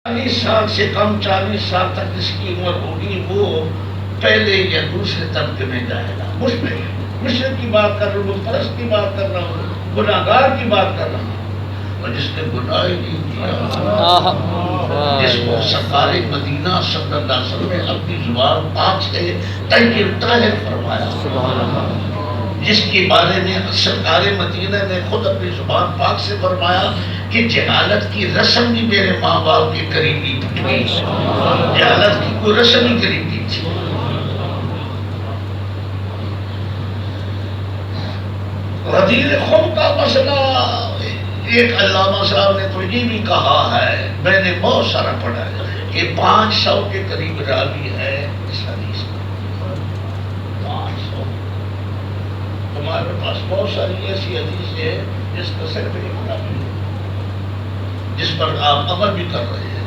40 سال سے کم 40 سال تک جس کی عمر ہوگی وہ پہلے یا دوسرے طبقے میں جائے گا. مشرک کی بات کر رہا ہوں, بت پرست کی بات کر رہا ہوں, گناہ گار کی بات کر رہا ہوں. اور جس نے گناہ ہی نہیں کیا, جس کو سرکار مدینہ صلی اللہ علیہ وسلم نے اپنی زبان پاک سے طاہر فرمایا, جس کے بارے میں سرکار مدینہ نے خود اپنی زبان پاک سے فرمایا کہ جہالت کی رسم بھی میرے ماں باپ کے قریب نہیں تھی. جہالت کی کوئی رسم ہی قریب نہیں تھی. غدیر خم کا مسئلہ ایک علامہ صاحب نے تو یہ بھی کہا ہے, میں نے بہت سارا پڑھا ہے, کہ 500 کے قریب راوی ہے اس حدیث میں. 500. ہمارے پاس بہت ساری ایسی حدیث ہے جس کا صرف ایک راوی ہے, جس پر آپ عمل بھی کر رہے ہیں.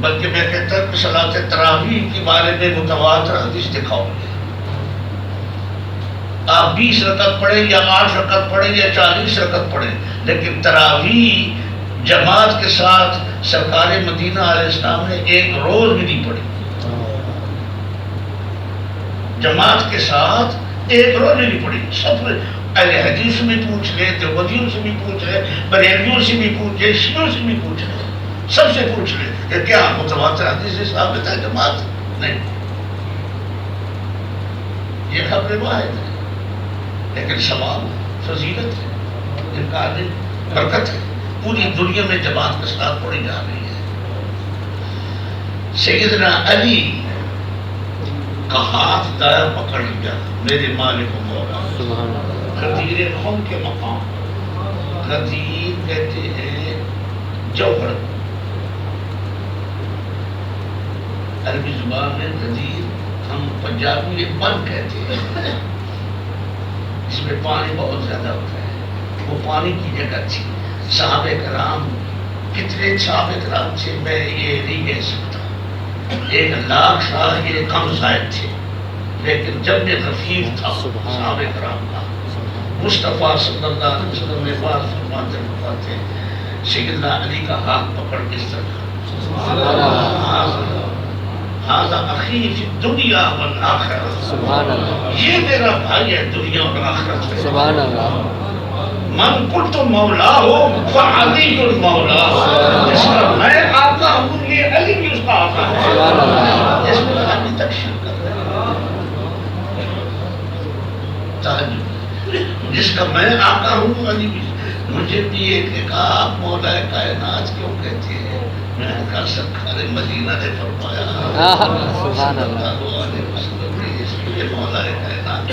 بلکہ میں کہتا ہوں کہ صلاۃ تراویح کے بارے میں متواتر حدیث دکھاؤ گے. آپ 20 رکعت پڑھیں یا 8 رکعت پڑھیں یا 40 رکعت پڑھیں, لیکن تراویح جماعت کے ساتھ سرکار مدینہ علیہ السلام نے ایک روز بھی نہیں پڑھی. جماعت کے ساتھ ایک روز بھی نہیں پڑھی. سب اہل حدیث سے بھی پوچھ لے, دیوبندیوں سے بھی پوچھ لے, بریلویوں سے بھی پوچھ لے, شیعوں سے بھی پوچھ لے, سب سے پوچھ لے کہ کیا متواتر حدیث سے ثابت ہے جماعت؟ نہیں. یہ خبر واحد ہے, لیکن ثواب فضیلت ہے, امکان ہے, برکت ہے. پوری دنیا میں جماعت کے ساتھ پڑھی جا رہی ہے. سیدنا علی کا ہاتھ دائر پکڑ لیا میرے مالک و مولا. غدیر خم کے مقام, غدیر کہتے ہیں جوہر, عربی زبان میں غدیر ہم پنجابی میں بن کہتے ہیں, اس میں پانی بہت زیادہ ہوتا ہے. وہ پانی کی جگہ تھی. صحابہ کرام, کتنے صحابہ کرام تھے میں یہ نہیں کہہ سکتا, 1,00,000 شاہ یہ کم زائد تھے, لیکن جب یہ خفیف تھا صحابہ کرام کا, مصطفیٰ صلی اللہ علیہ وسلم نے بات فرماتے سیدنا علی کا ہاتھ پکڑ کس طرح, ہذا اخی فی الدنیا والآخرہ, یہ میرا بھائی ہے دنیا اور آخرت میں. سبحان اللہ. من قلت مولا ہو فعلی المولا, جس کا میں آقا ہوں یہ علی بھی اس کا آقا ہے. اس میں ابھی تک شک کر رہے ہیں, جس کا میں آقا ہوں علی بھی. مجھے بھی ایک کہا آپ مولا کائنات کیوں کہتے ہیں؟ میں نے کہا سرکار مدینہ نے فرمایا سبحان اللہ. اس لیے مولا کائنات,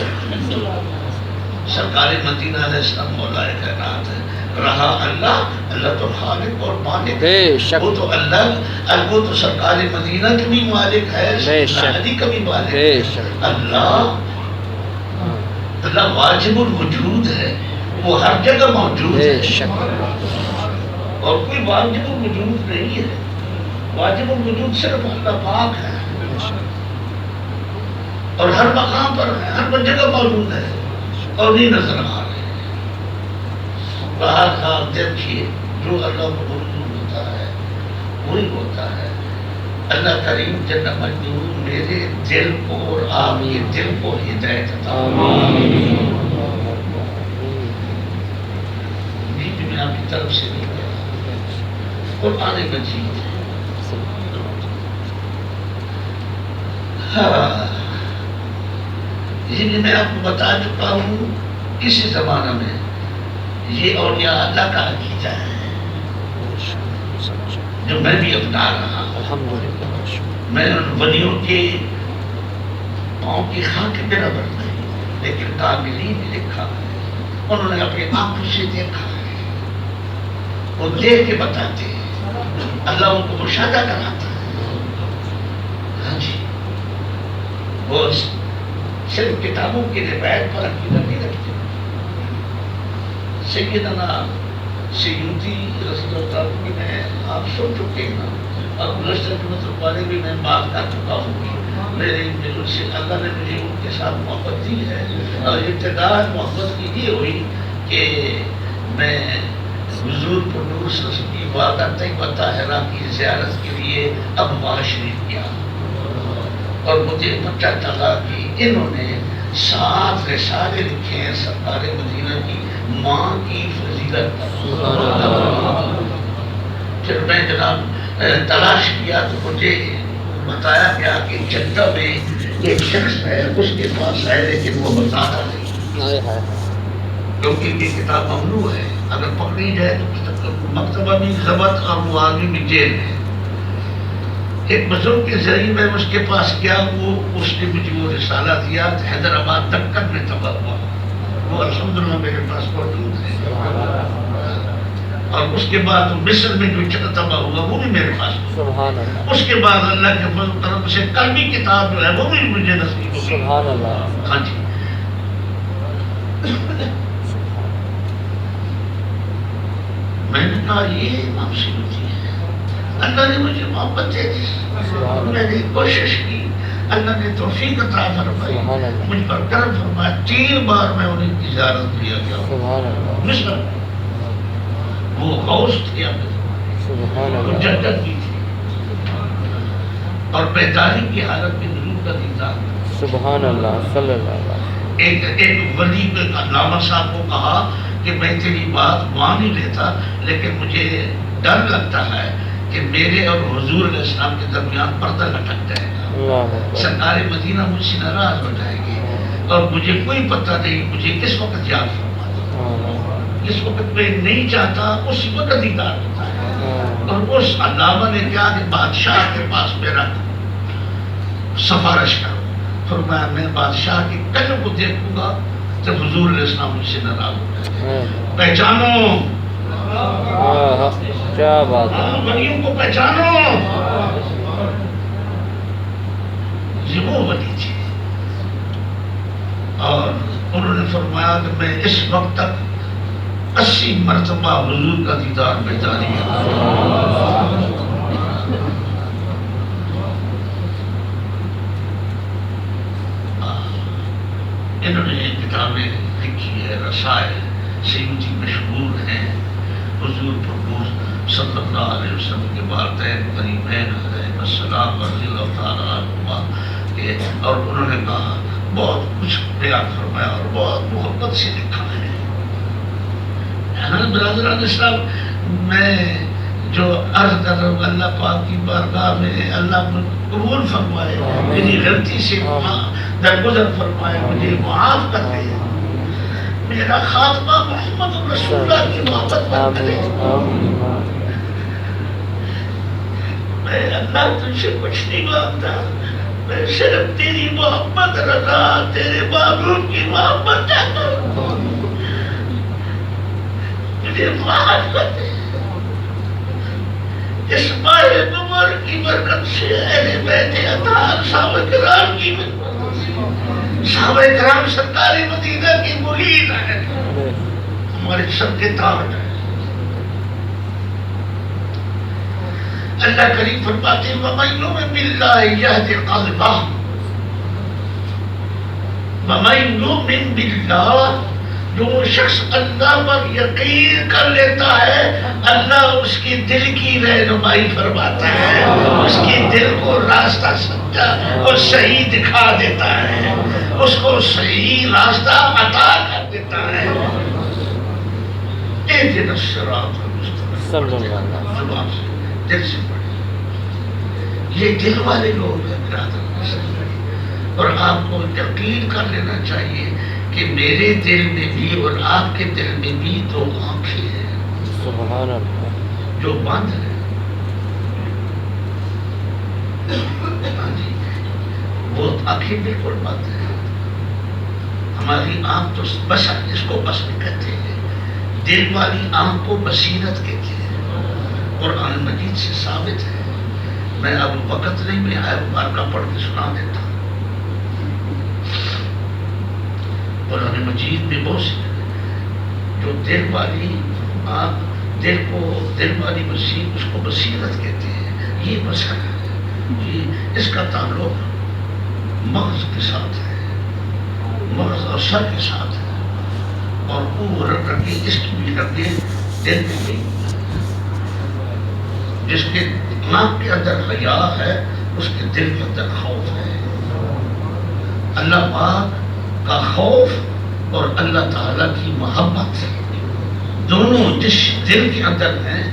سرکار مدینہ علیہ السلام مولا کائنات ہے. رہا اللہ, اللہ تو خالق اور مالک ہے, وہ تو اللہ, وہ تو سرکار مدینہ کا بھی مالک ہے, علی کا بھی مالک ہے. اللہ واجب الوجود ہے, وہ ہر جگہ موجود ہے, اور کوئی واجب الوجود نہیں ہے. واجب الوجود صرف اللہ پاک ہے, اور ہر مقام پر ہے, ہر جگہ موجود ہے, اور نہیں نظر آ رہے. باہر آپ دیکھیے جو اللہ کو منظور ہوتا ہے وہی ہوتا ہے. اللہ کریم جل مجدور میرے دل کو اور آپ کے دل کو ہدایت عطا فرمائے. میں آپ کی طرف سے نہیں کہا, قرآن مجید یہ میں آپ کو بتا چکا ہوں. کسی زمانہ میں یہ اولیاء اللہ کا عقیدہ ہے جو میں بھی اپنا رہا ہوں. میں ان ولیوں کے پاؤں کی خاک برابر نہیں, لیکن کاملین نے لکھا ہے, انہوں نے اپنی آنکھوں سے دیکھا ہے, وہ دیکھ کے بتاتے ہیں, اللہ ان کو مشاہدہ کراتا ہے. ہاں جی, وہ صرف کتابوں کی روایت پر عقیدہ نہیں رکھتے. سیدنا سیوطی رضی اللہ عنہ میں آپ سن چکے ہیں, اور گزشتہ جمعہ والے بھی میں بات کر چکا ہوں. میرے دل سے اللہ نے مجھے ان کے ساتھ محبت دی ہے, اور ابتدا محبت کی یہ ہوئی کہ میں حضور پر نور صلی اللہ علیہ وسلم کی واقعہ طیبہ طاہرہ کی زیارت کے لیے اب وہاں شریف کیا اور مجھے پتہ چلا کہ انہوں نے 7 رسالے لکھے ہیں سرکار مدینہ کی ماں کی فضیلت پر۔ پھر میں جناب تلاش کیا تو مجھے بتایا گیا کہ جدہ میں ایک شخص ہے، اس کے پاس ہے لیکن وہ بتاتا نہیں کیونکہ یہ کتاب ممنوع ہے، اگر پکڑی جائے تو مکتبہ بھی ضبط اور وہ آدمی بھی جیل ہے۔ ایک بزرگ کے ذریعے میں اس کے پاس گیا، اس نے مجھے وہ رسالہ دیا، حیدرآباد دکن میں تباہ ہوا، وہ الحمدللہ میرے پاس موجود ہے۔ اور اس کے بعد مصر میں جو تباہ ہوا وہ بھی میرے پاس سبحان اللہ۔ اس کے بعد اللہ کے فضل و کرم سے کلمی کتاب جو ہے وہ بھی مجھے نصیب ہو گئی۔ سبحان اللہ۔ ہاں جی، میں نے کہا یہ امام سیوطی ہے، اللہ نے مجھے محبت دے دی، میں نے کوشش کی، اللہ نے توفیق عطا فرمائی، مجھ پر کرم فرمایا۔ 3 بار میں انہیں کی زیارت کیا گیا مصر، وہ غوث تھے وہ جنت بھی تھی اور بیداری کی حالت میں نور کا دیدار۔ سبحان اللہ صلی اللہ علیہ وسلم۔ ایک ولی علامہ صاحب کو کہا کہ میں تیری بات مان نہیں لیتا لیکن مجھے ڈر لگتا ہے کہ میرے اور حضور علیہ السلام کے درمیان پردہ لٹک جائے گا، سرکار مدینہ مجھ سے ناراض ہو جائے گی اور مجھے کوئی پتہ نہیں مجھے کس وقت یاد فرما دے۔ جس وقت میں نہیں چاہتا اس وقت دیدار ہوتا ہے۔ اور اس علامہ نے کہا کہ بادشاہ کے پاس میرا سفارش کرو، فرمایا میں بادشاہ کے قلب کو دیکھوں گا جب حضور علیہ السلام مجھ سے ناراض ہو جائے۔ پہچانو، کیا بات ہے، ولیوں کو پہچانو، یہ وہ ولی تھے۔ اور انہوں نے فرمایا کہ میں اس وقت تک 80 مرتبہ حضور کا دیدار میں جاری ہے۔ انہوں نے کتابیں لکھی ہے، رسائل سیوطی مشہور ہیں، حضور پرپوز صلی اللہ علیہ وسلم کے والدین قریبین علیہ السلام رضی اللہ تعالیٰ عنہما کے، اور انہوں نے کہا بہت کچھ بیان فرمایا اور بہت محبت سے لکھا ہے۔ برادران اسلام، میں جو عرض کر رہا ہوں اللہ پاک کی بارگاہ میں اللہ قبول فرمائے، میری غلطی سے درگزر فرمائے، مجھے معاف کر دے، میرا خاتمہ محمد رسول اللہ کی محبت پر کرے۔ میں اللہ تجھ سے کچھ نہیں مانگتا، میں صرف تیری محبت رضا، تیرے محبوب کی محبت چاہتا ہوں، مجھے معاف کر دے۔ اس ماہ نمر کی برکت سے اہل بیت اطہار صحابہ کرام کی برکت سے، صحابہ کرام سرکار مدینہ کی مرید ہیں، ہمارے سب کے تاج ہیں۔ اللہ کریم فرماتے ہیں وَمَن يُؤْمِن بِاللَّهِ يَهْدِ قَلْبَهُ، وَمَن يُؤْمِن بِاللَّهِ، جو شخص اللہ پر یقین کر لیتا ہے اللہ اس کی دل کی رہنمائی فرماتا ہے، اس کی دل کو راستہ سمجھا اور صحیح دکھا دیتا ہے، اس کو صحیح راستہ عطا کر دیتا ہے۔ اہدنا الصراط المستقیم، زبان سے دل سے پڑھیں، یہ دل والے لوگ ہیں برادر، اور آپ کو یقین کر لینا چاہیے کہ میرے دل میں بھی اور آپ کے دل میں بھی 2 آنکھیں ہیں سبحان اللہ جو بند ہیں۔ وہ آنکھیں بالکل بند ہیں، ہماری آنکھ تو بس اس کو بصر کہتے ہیں، دل والی آنکھ کو بصیرت کہتے ہیں، قرآن مجید سے ثابت ہے۔ میں اب وقت نہیں، میں آیت مبارکہ پڑھ کے سنا دیتا ہوں۔ قرآن مجید میں بہت سی جو دل والی آنکھ، دل والی بصیرت، اس کو بصیرت کہتے ہیں، یہ بصر ہے، یہ اس کا تعلق مغز کے ساتھ ہے، مغز اور سر کے ساتھ ہے، اور وہ رگیں اس کی بھی رگیں دل میں گئی، جس کے آنکھ کے اندر حیا ہے اس کے دل کے اندر خوف ہے. اللہ پاک کا خوف اور اللہ تعالیٰ کی محبت دونوں جس دل کے اندر ہیں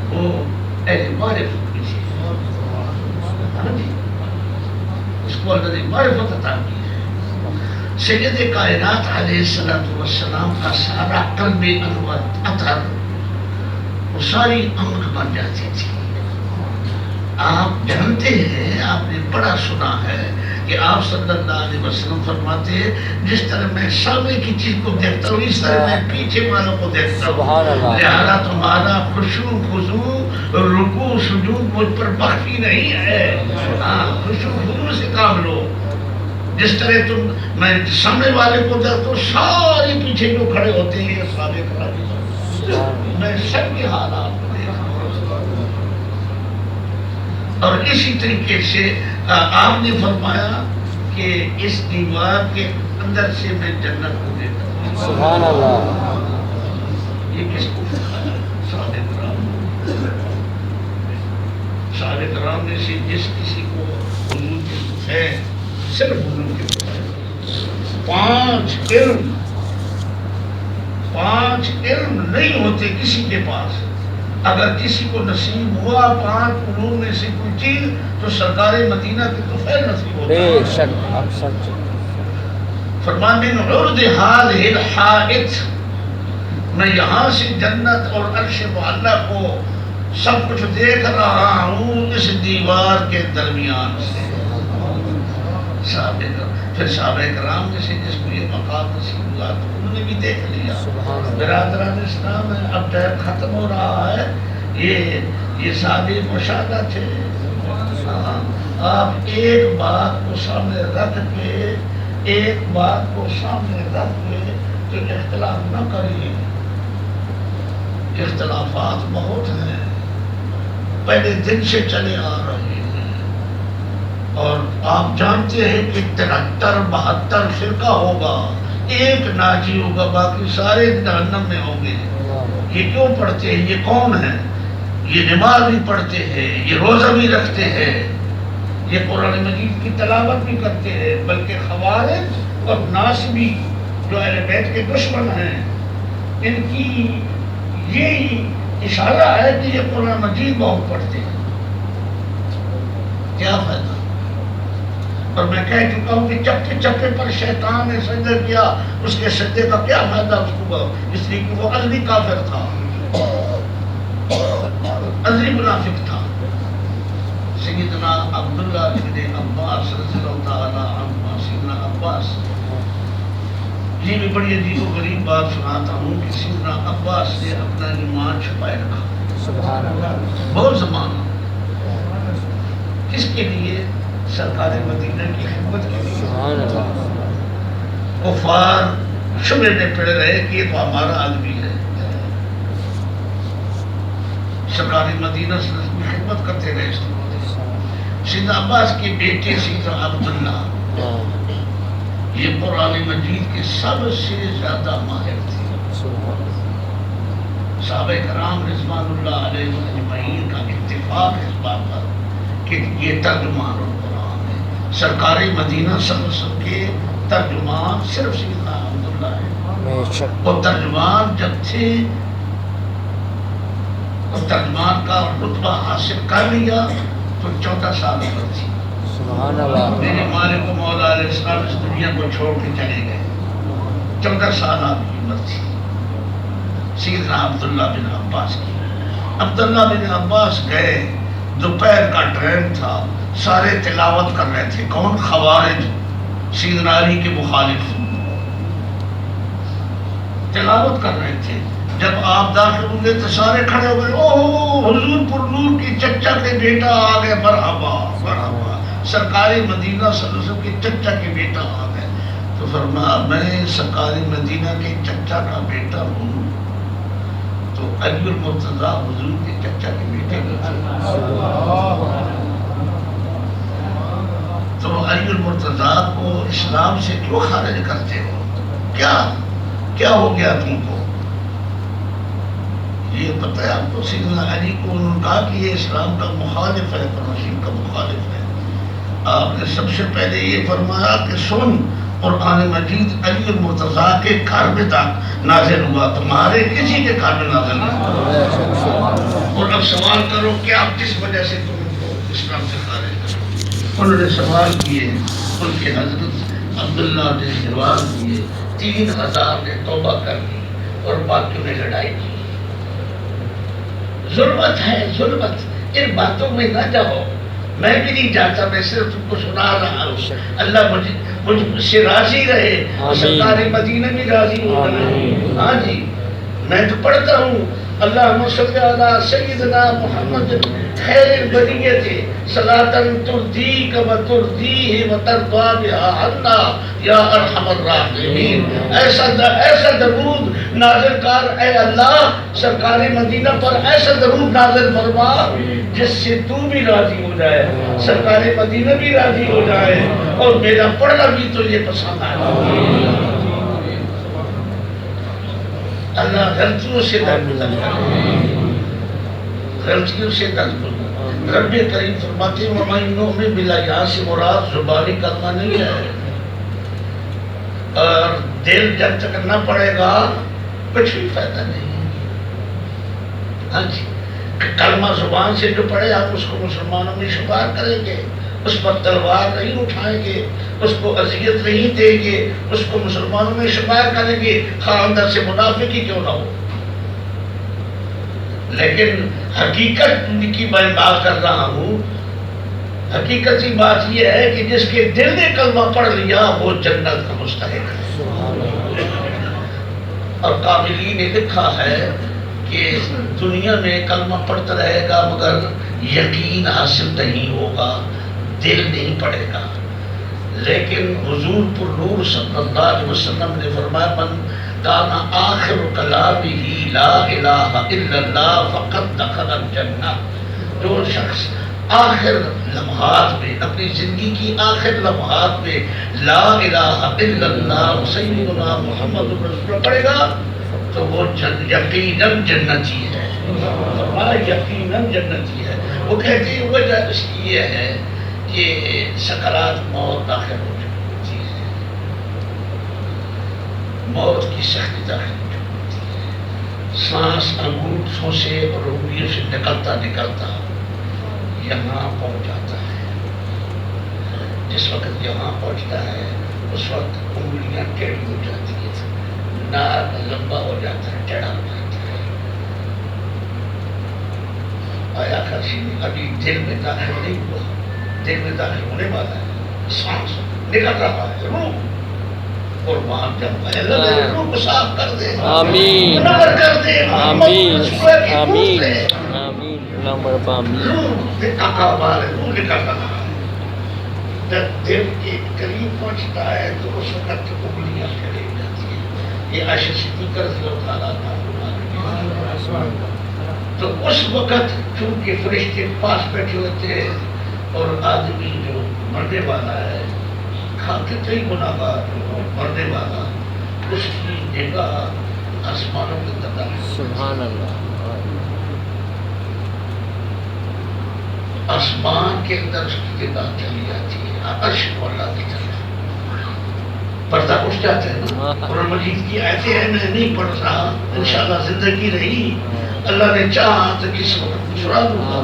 وہ اہل معرفت کی چیز ہے. اس کو اللہ نے معرفت عطا کی ہے. سید کائنات علیہ السلام کا سارا قلب انور اثر وہ ساری عمر بن جاتی تھی. آپ جانتے ہیں، آپ نے بڑا سنا ہے کہ آپ صلی اللہ علیہ وسلم فرماتے ہیں جس طرح میں سامنے کی چیز کو دیکھتا ہوں اس طرح میں پیچھے والوں کو دیکھتا ہوں. لہذا تمہارا خشوع خضوع رکوع سجود مجھ پر مخفی نہیں ہے. خشوع خضوع سے کام لو. جس طرح میں سامنے والے کو دیکھتا ہوں سارے پیچھے جو کھڑے ہوتے ہیں یہ سارے میں سب کے حالات کو دیکھتا ہوں. اور اسی طریقے سے آپ نے فرمایا کہ اس دیوار کے اندر سے میں جنت کو دیکھتا ہوں. سبحان اللہ. یہ کس کو سکھایا؟ صحابہ کرام. صحابہ کرام میں سے جس کسی کو حضور کے ہے صرف حضور کے پانچ علم نہیں ہوتے کسی کے پاس. اگر کسی کو نصیب ہوا 5 علوم میں سے کوئی چیز تو سرکار مدینہ کے طفیل نصیب ہوتا ہے. بے شک اب سچ. فرمان من عرض هذه الحائط، میں یہاں سے جنت اور عرش معلیٰ کو سب کچھ دیکھ رہا ہوں اس دیوار کے درمیان سے. پھر صحابہ کرام میں سے جس کو یہ مقام نصیب ہوا تو انہوں نے بھی دیکھ لیا. برادران اسلام ہے، اب ٹائم ختم ہو رہا ہے. یہ سادے مشاہدہ تھے. آپ ایک بات کو سامنے رکھ کے تو اختلاف نہ کریے. اختلافات بہت ہیں، پہلے دن سے چلے آ رہے ہیں. اور آپ جانتے ہیں کہ 73-72 فرقہ ہوگا، ایک ناجی ہوگا، باقی سارے جہنم میں ہوں گے. یہ کیوں پڑھتے ہیں؟ یہ کون ہیں؟ یہ نماز بھی پڑھتے ہیں، یہ روزہ بھی رکھتے ہیں، یہ قرآن مجید کی تلاوت بھی کرتے ہیں. بلکہ خوارج اور ناصبی جو اہل بیت کے دشمن ہیں ان کی یہی اشارہ ہے کہ یہ قرآن مجید بہت پڑھتے ہیں. کیا فائدہ؟ اور میں کہہ چکا ہوں کہ چپے چپے پر شیطان نے سجدہ کیا، اس کے سجدے کا کیا فائدہ اس کو؟ اس لیے کہ وہ ازلی کافر تھا، ازلی منافق تھا. سیدنا عبداللہ بن عباس رضی اللہ تعالی عنہ، سیدنا عباس، یہ بھی بڑی عجیب و غریب بات سناتا ہوں کہ سیدنا عباس نے اپنا ایمان چھپائے رکھا. سبحان اللہ. بہت زمانہ. کس کے لیے؟ سرکار مدینہ کی خدمت کے لیے. سبحان اللہ. کفار شبے میں پڑ رہے کہ یہ تو ہمارا آدمی ہے. سرکار مدینہ سے خدمت کرتے رہے. سیدنا عباس کے بیٹے سیدنا عبداللہ یہ قرآن مجید کے سب سے زیادہ ماہر تھے. صحابہ کرام رضوان اللہ علیہ اجمعین کا اتفاق ہے اس بات پر کہ یہ ترجمان القرآن ہے. سرکار مدینہ صلی اللہ علیہ وسلم کے ترجمان صرف سیدنا عبداللہ ہے. وہ ترجمان جب تھے اور ترجمان کا رتبہ حاصل کر لیا تو 14 سال عمر تھی. سبحان اللہ. میرے مالک و مولا علیہ السلام اس دنیا کو چھوڑ کے چلے گئے. 14 سال آپ کی عمر تھی سیدنا عبداللہ بن عباس کی. عبداللہ بن عباس گئے، دوپہر کا ٹائم تھا، سارے تلاوت کر رہے تھے. کون؟ خوارج، سیدنا علی کے مخالف تلاوت کر رہے تھے. جب آپ داخل ہوئے تو سارے کھڑے ہو گئے. اوہ حضور پر نور کی چچا کے بیٹا آ گئے، مرحبا مرحبا. سرکار مدینہ صلی اللہ علیہ وسلم کے چچا کے بیٹا آ گئے. تو فرمایا میں سرکار مدینہ کے چچا کا بیٹا ہوں. تو علی المرتضیٰ حضور کے چچا کے بیٹے تو علی المرتضیٰ کو اسلام سے کیوں خارج کرتے ہو؟ کیا ہو گیا تم کو؟ یہ پتہ ہے آپ کو سیدنا علی کو انہوں نے کہا کہ یہ اسلام کا مخالف ہے، قرآن کا مخالف ہے. آپ نے سب سے پہلے یہ فرمایا کہ سن، قرآن مجید علی المرتضیٰ کے گھر میں تک نازل ہوا، تمہارے کسی کے گھر میں نازل نہیں ہوا. اور اب سوال کرو کہ آپ کس وجہ سے تم کو اسلام سے خارج کرو. انہوں نے سوال کیے، ان کے حضرت عبداللہ نے جواب دیے، 3000 نے توبہ کر لی اور باقیوں نے لڑائی کی. ظلمت ہے، ظلمت. ان باتوں میں نہ جاؤ، میں بھی نہیں جاتا، میں صرف تم کو سنا رہا ہوں. اللہ مجھ سے راضی رہے، سرکار مدینہ بھی راضی ہو جائے. ہاں جی، میں تو پڑھتا ہوں اللہم صلی علی سیدنا محمد خیر البریت صلاۃ ترضیک و ترضیہ و ترضی بہا عنا یا ارحم الراحمین. ایسا درود نازل کر اے اللہ سرکار مدینہ پر، ایسا درود نازل فرما جس سے تو بھی راضی ہو جائے، سرکار مدینہ بھی راضی ہو جائے، اور میرا پڑھنا بھی تو یہ پسند آئے. اللہ غلطیوں سے درگزر کرے، غلطیوں سے درگزر. رب کریم فرماتے ہیں وَمَنْ بِلَا یہاں سے مراد زبانی کلمہ نہیں ہے، اور دل جب تک نہ پڑے گا کچھ بھی فائدہ نہیں. ہاں جی، کلمہ زبان سے جو پڑھے آپ اس کو مسلمانوں میں شمار کریں گے، اس پر تلوار نہیں اٹھائیں گے، اس کو اذیت نہیں دیں گے، اس کو مسلمانوں میں شمار کریں گے، خواہ اندر سے منافق ہی کیوں نہ ہو. لیکن حقیقت کی میں بات کر رہا ہوں، حقیقتی بات یہ ہے کہ جس کے دل نے کلمہ پڑھ لیا وہ جنت کا مستحق ہے. اور قابلین نے لکھا ہے کہ دنیا میں کلمہ پڑھتا رہے گا مگر یقین حاصل نہیں ہوگا، دل نہیں پڑے گا. لیکن حضور پر نور صلی اللہ علیہ وسلم نے فرمایا من کان آخر کلامہ لا الہ الا اللہ فقد دخل الجنہ. جو شخص آخر لمحات میں، اپنی زندگی کی آخر لمحات میں لا الہ الا اللہ سیدنا محمد رسول اللہ پڑھے گا تو وہ یقیناً جنتی ہے. یقیناً جنتی ہے. وہ کہتے ہیں وجہ اس کی یہ ہے کہ سکرات موت داخل ہو چکی ہے، موت کی سختی داخل ہو چکی ہے. سانس انگوٹھوں سے اور انگلیوں سے نکلتا نکلتا یہاں پہنچ جاتا ہے. جس وقت یہاں پہنچتا ہے اس وقت انگلیاں ٹیڑھی ہو جاتی ہیں، ناک لمبا ہو جاتا ہے، ٹیڑھا ہو جاتا ہے. آیا خرشی ابھی دل میں داخل نہیں ہوا، دل میں داخل ہونے والا ہے، سانس نکل رہا ہے، روح اور وہاں جب اللہ روح کو صاف کر دے، آمین منور کر دے، آمین آمین آمین نمبر آمین. روح آقا بار روح نکل رہا ہے. جب دل کے قریب پہنچتا ہے تو اس وقت انگلیاں کھڑی ہو جاتی ہیں. یہ عائشہ صدیقہ رضی اللہ تعالیٰ عنہ. تو اس وقت چونکہ فرشتے پاس بیٹھے ہوتے ہیں اور آدمی جو مرنے والا ہے کھاتے کئی گناہگار جو مرنے والا اس کی نگاہ آسمانوں کے اندر داخل. سبحان اللہ. آسمان کے اندر اس کی نگاہ چلی جاتی ہے عرش کو اللہ کی طرف. پردہ اٹھ جاتا ہے نا. قرآن مجید کی آیتیں ہیں، میں نہیں پڑھ رہا، انشاءاللہ زندگی رہی اللہ نے چاہا تو کس وقت سنا دوں گا.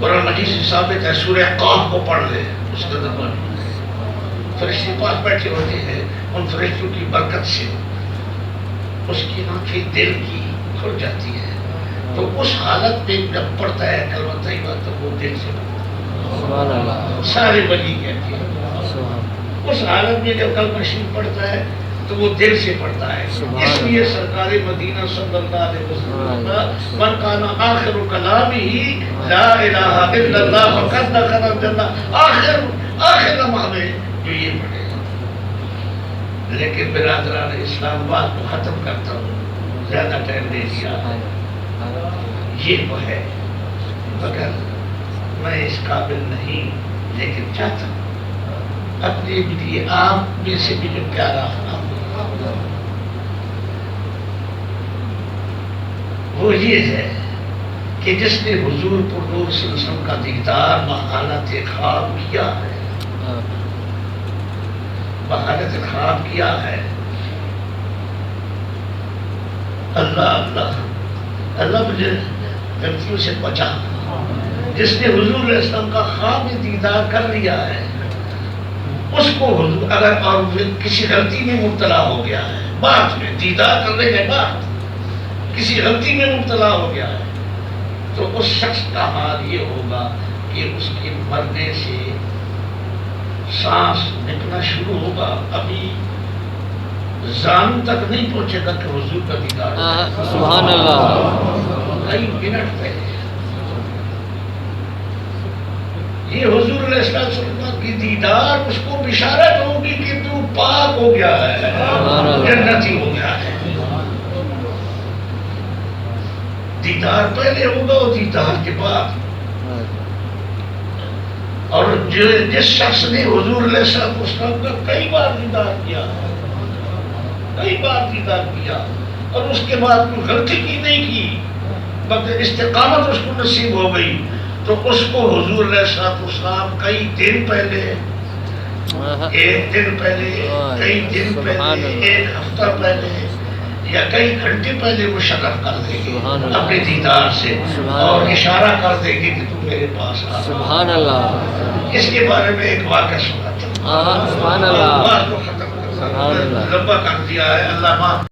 قرآن مجید سے ثابت ہے، سورہ قاف کو پڑھ لے، اس کے اندر فرشتے پاس بیٹھے ہوتے ہیں. ان فرشتوں کی برکت سے اس کی آنکھیں دل کی کھل جاتی ہے. تو اس حالت میں جب پڑھتا ہے کلمہ طیبہ تو وہ دل سے سبحان اللہ. سارے ولی کہتے ہیں اس حالت میں جب کلمہ شریف پڑھتا ہے تو وہ دل سے پڑھتا ہے. اس لیے سرکار مدینہ صلی اللہ علیہ وسلم من کان آخر کلامہ لا الہ الا اللہ فقد دخل الجنہ، آخر لمحہ میں جو یہ پڑھے. لیکن برادران اسلام بات کو ختم کرتا ہوں، زیادہ ٹائم دے دیا. یہ وہ ہے مگر میں اس قابل نہیں، لیکن چاہتا ہوں اپنے لیے آپ میں سے بھی جو پیارا وہ یہ ہے کہ جس نے حضور پر نور صلی اللہ علیہ وسلم کا دیدار بحالت خواب کیا ہے، بحالت خواب کیا ہے، اللہ اللہ اللہ مجھے غلطیوں سے بچا، جس نے حضور علیہ السلام کا خواب میں دیدار کر لیا ہے، اس کو حضور اگر اور کسی غلطی میں مبتلا ہو گیا ہے، بعد میں دیدار کرنے کے بعد کسی غلطی میں مبتلا ہو گیا ہے، تو اس شخص کا حال یہ ہوگا کہ اس کے مرنے سے سانس نکلنا شروع ہوگا، ابھی زانو تک نہیں پہنچے گا کہ حضور کا دیدار ہو جائے۔ سبحان اللہ، کئی منٹ پہلے یہ حضور علیہ السلام کی دیدار اس کو بشارت ہوگی کہ تو پاک ہو گیا ہے، جنتی ہو گیا ہے۔ دیدار پہلے ہوگا اور دیدار کے بعد، اور جس شخص نے حضور علیہ السلام کا کئی بار دیدار کیا، کئی بار دیدار کیا اور اس کے بعد کوئی غلطی کی نہیں کی، مگر استقامت اس کو نصیب ہو گئی، تو اس کو حضور علیہ السلام کئی دن پہلے، ایک دن پہلے، کئی دن پہلے، ایک ہفتہ پہلے یا کئی گھنٹے پہلے مشرف کر دے گی اپنے دیدار سے، اور اشارہ کر دے گی کہ تم میرے پاس آ۔ سبحان اللہ، اس کے بارے میں ایک واقعہ سناتا ہوں، سبحان اللہ، بات کو ختم لمبا کر دیا ہے، اللہ معاف